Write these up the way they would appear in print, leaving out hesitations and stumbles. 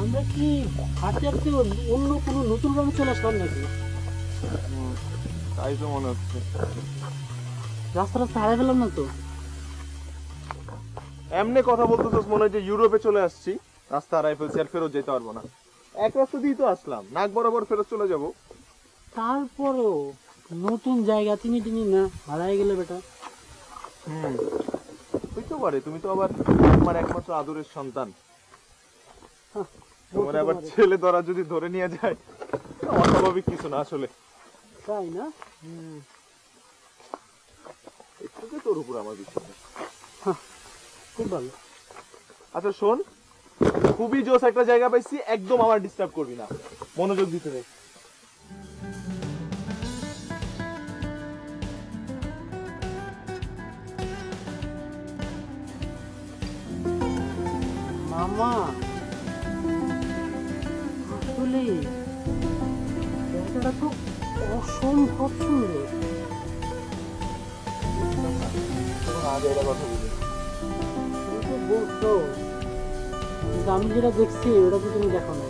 আমরা কি হাঁটতে হাঁটতে অন্য কোনো নতুন গ্রামে চলে আসলাম নাকি? তাই তো মনে হচ্ছে। রাস্তা রাস্তা হারাই ফেলাম না তো? এমনি কথা বলতেছিস মনে হয় যে ইউরোপে চলে আসছি, রাস্তা হারাই ফেলছি আর ফেরত যেতে পারবো না। এক রাস্তা দিয়ে তো আসলাম, নাক বরাবর ফেরত চলে যাব। তারপরও নতুন জায়গা চিনি টিনি না, হারাই গেলে বেটা। হইতে পারে, তুমি তো আবার আমার একমাত্র আদরের সন্তান। তোমার আবার ছেলে ধরা যদি ধরে নিয়ে যায়, অস্বাভাবিক কিছু না আসলে। তাই না? একটু তোর উপর আমার বিশ্বাস। খুব ভালো। আচ্ছা শোন, খুবই জোস একটা জায়গা পাইছি, একদম আমার ডিস্টার্ব করবি না, মনোযোগ দিতে দেখ। মামা আসলে জায়গাটা তো অসম্ভব সুন্দর। আগে এটা কথা বলি। তুমি তো বলছো, কিন্তু আমি যেটা দেখছি ওটা তো তুমি দেখো না।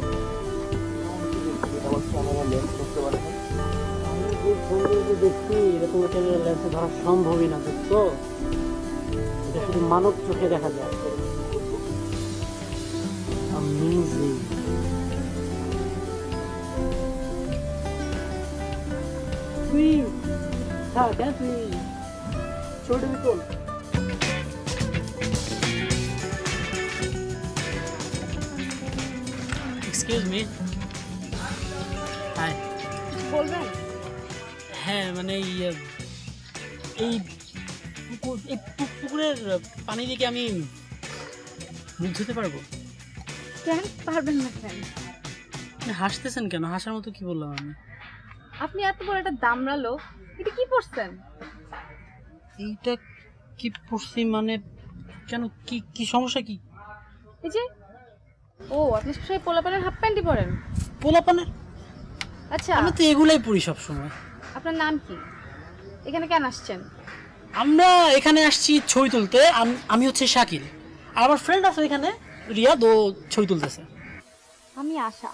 আমি যে সৌন্দর্য দেখছি এটা তোমার ক্যামেরা লেন্সে ধরা সম্ভবই না, বুঝছো? এটা শুধু মানব চোখে দেখা যায়। Amazing. তুই থাক, তুই ছবিটা তোল। Excuse me. হাই। বলবেন? হ্যাঁ মানে এই পুকুরের পানি দিয়ে আমি মুখ ধুতে পারবো? কেন পারবেন না কেন? হাসতেছেন কেন? হাসার মতো কি বললাম আমি? আপনি এত বড় একটা দামড়ালো, এটা কি পড়ছেন? এইটা কি পড়ছি মানে? কেন, কি কি সমস্যা কি? এই যে আপনি সবসময় পোলাপানের হাফ প্যান্টই পরেন? পোলাপানের? আচ্ছা, আমি তো এগুলাই পড়ি সব সময়। আপনার নাম কি? এখানে কেন আসছেন? আমরা এখানে আসছি ছবি তুলতে। আমি হচ্ছে শাকিল, আর আমার ফ্রেন্ড আছে এখানে রিয়াদ, ও ছবি তুলতেছে। আমি আশা।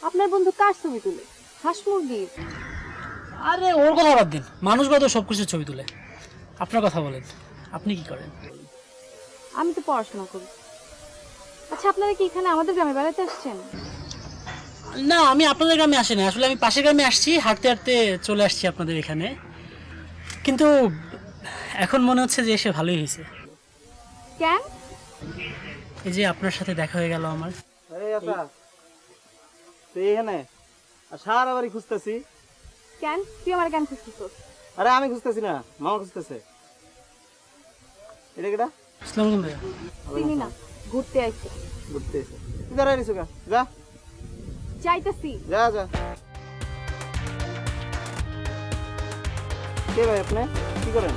আপনার বন্ধু কার ছবি তুলে? হাঁস মুরগির? আরে ওর কথা বাদ দিন, মানুষগত সব কিছু ছবি তুলে। আপনার কথা বলেন, আপনি কি করেন? আমি তো পড়াশোনা করি। আচ্ছা, আপনারা কি এখানে আমাদের গ্রামে বেড়াতে আসছেন? না, আমি আপনাদের গ্রামে আসিনি, আসলে আমি পাশের গ্রামে আসছি, হাঁটতে হাঁটতে চলে আসছি আপনাদের এখানে। কিন্তু এখন মনে হচ্ছে যে এসে ভালোই হয়েছে। কেন? এই যে আপনার সাথে দেখা হয়ে গেল আমার। এখানে সারা বাড়ি খুঁজতেছি। কেন তুই আমার কেন খুঁজছিস? আরে আমি খুঁজতেছি না, মামা খুঁজতেছে। এটা কেটা? আসসালামু আলাইকুম ভাইয়া। চিনি না, ঘুরতে আইছে। ঘুরতে এসে তুই দাঁড়াই রইছো কা? যা যাইতেছি। যা যা। কে ভাই আপনি? কি করেন?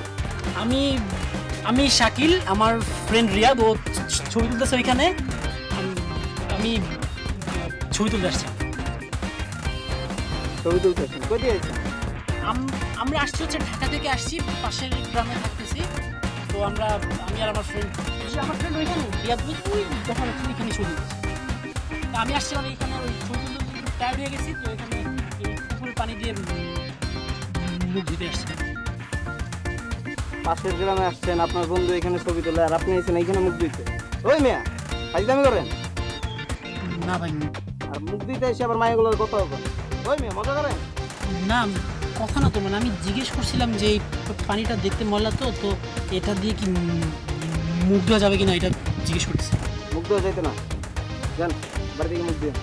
আমি শাকিল, আমার ফ্রেন্ড রিয়াদ, ও ছবি তুলতেছে ওইখানে। আমি ছবি তুলতে আসছি। ছবি তুলতেছেন? কই দিয়ে আইছেন? আমরা আসছি হচ্ছে ঢাকা থেকে আসছি, পাশের গ্রামে থাকতেছি। তো আমি আর আমার ফ্রেন্ড ওইখানে রিয়াদ, ওই দেখা যাচ্ছে এখানে ছবি তুলতেছি। তা আমি আসছিলাম এইখানে, ওই ছবি তুলতে টায়ার্ড হয়ে গেছি, তো এখানে এই পুকুরের পানি দিয়ে মুখ ধুতে আসছি। পাশের গ্রামে আসছেন, আপনার বন্ধু এখানে ছবি তোলে, আর আপনি এসেছেন এইখানে মুখ দিতে। ওই মিয়া ফাইজলামি করেন না ভাই, আর মুখ দিতে এসে আবার মায়াগুলোর কথা হবে। ওই মিয়া মজা করেন না, কথা না তো, মানে আমি জিজ্ঞেস করছিলাম যে এই পানিটা দেখতে ময়লা, তো এটা দিয়ে কি মুখ ধোয়া যাবে কিনা, এটা জিজ্ঞেস করতেছি। মুখ দেওয়া যাইতে না, যান বাড়ি থেকে মুখ দিয়ে।